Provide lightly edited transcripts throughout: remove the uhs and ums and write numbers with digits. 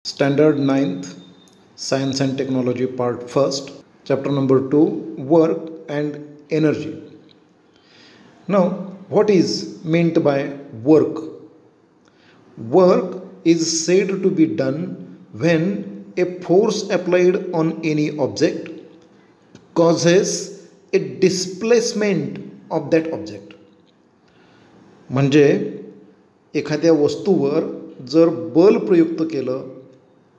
Standard 9th Science and Technology Part 1st, Chapter number 2, Work and Energy. Now, what is meant by work? Work is said to be done when a force applied on any object causes a displacement of that object. म्हणजे एखाद्या वस्तूवर जर बल प्रयुक्त केलं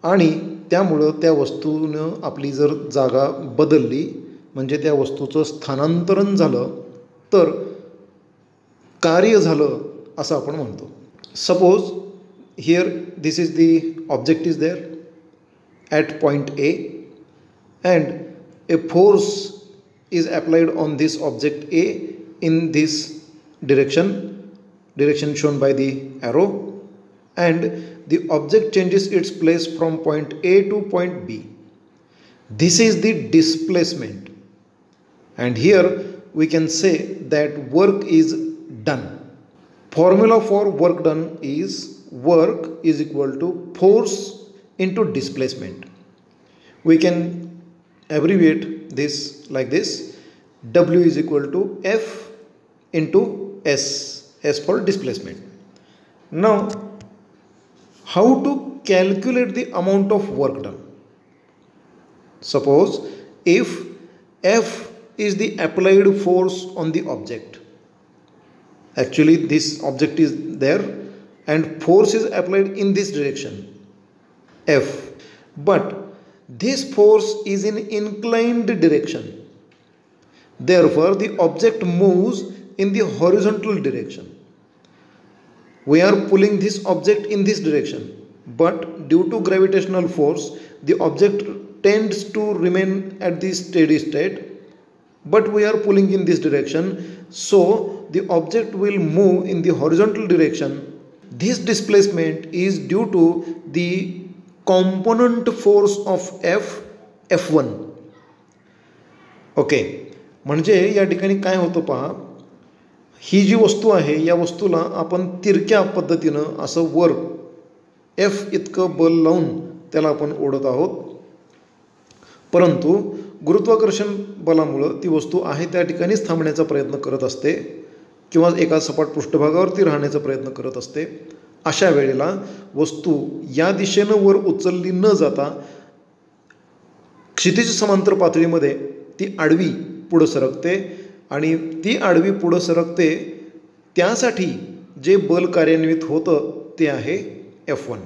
आणि त्यामुळं त्या वस्तूनं आपली जर जागा बदलली म्हणजे त्या वस्तूचं स्थानांतरण झालं तर कार्य झालं असं आपण म्हणतो. Suppose here this is the object is there at point A and a force is applied on this object A in this direction shown by the arrow, and the object changes its place from point A to point B. This is the displacement, and here we can say that work is done. Formula for work done is work is equal to force into displacement. We can abbreviate this like this: W is equal to F into S for displacement. Now, how to calculate the amount of work done? Suppose if F is the applied force on the object, actually this object is there and force is applied in this direction F, but this force is in inclined direction. Therefore, the object moves in the horizontal direction. We are pulling this object in this direction, but due to gravitational force, the object tends to remain at the steady state, but we are pulling in this direction, so the object will move in the horizontal direction. This displacement is due to the component force of F1. Okay, म्हणजे या ठिकाणी काय होतं पहा, ही जी वस्तू आहे या वस्तूला आपण तिरक्या पद्धतीनं असं वर F इतकं बल लावून त्याला आपण ओढत आहोत, परंतु गुरुत्वाकर्षण बलामुळं ती वस्तू आहे त्या ठिकाणीच थांबण्याचा प्रयत्न करत असते किंवा एका सपाट पृष्ठभागावरती राहण्याचा प्रयत्न करत असते. अशा वेळेला वस्तू या दिशेनं वर उचलली न जाता क्षितिज समांतर पातळीमध्ये ती आडवी पुढं सरकते आणि ती आडवी पुढं सरकते. त्यासाठी जे बल कार्यान्वित होतं ते आहे F1,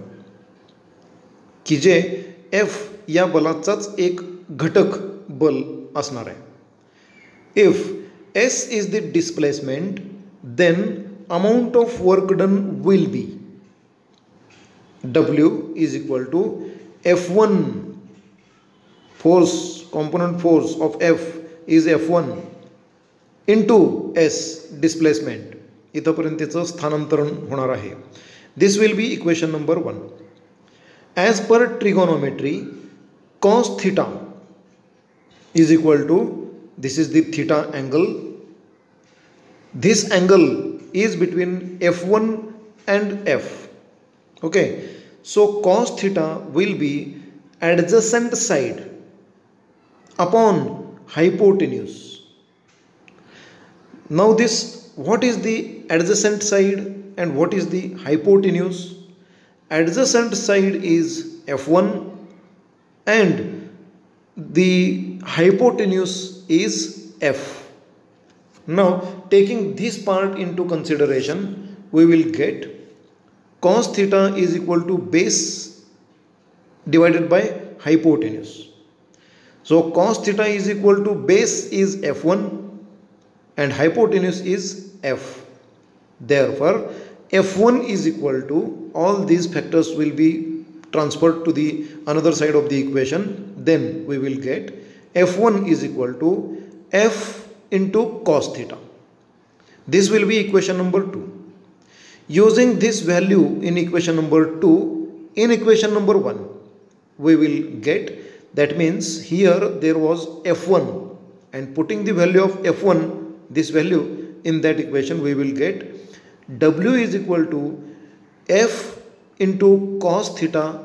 की जे F या बलाचाच एक घटक बल असणार आहे. If S is the displacement, then amount of work done will be W is equal to F1 force, component force of F is F1 into S displacement. इथपर्यंतचं स्थानांतरण होणार आहे. This will be equation number 1. As per trigonometry, cos theta is equal to, this is the theta angle. This angle is between F1 and F. Okay, so cos theta will be adjacent side upon hypotenuse. Now this, what is the adjacent side and what is the hypotenuse? Adjacent side is F1 and the hypotenuse is F. Now taking this part into consideration, we will get cos theta is equal to base divided by hypotenuse. So cos theta is equal to base is F1 and hypotenuse is F. Therefore, F1 is equal to, all these factors will be transferred to the another side of the equation. Then we will get F1 is equal to F into cos theta. This will be equation number 2. Using this value in equation number 2, in equation number 1, we will get, that means here there was F1 and putting the value of F1, this value in that equation, we will get W is equal to F into cos theta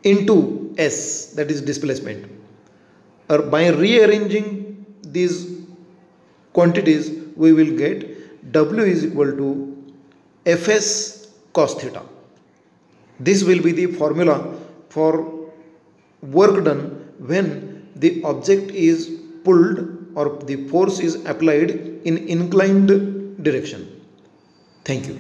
into S, that is displacement. Or by rearranging these quantities, we will get W is equal to Fs cos theta. This will be the formula for work done when the object is pulled or the force is applied in inclined direction. Thank you.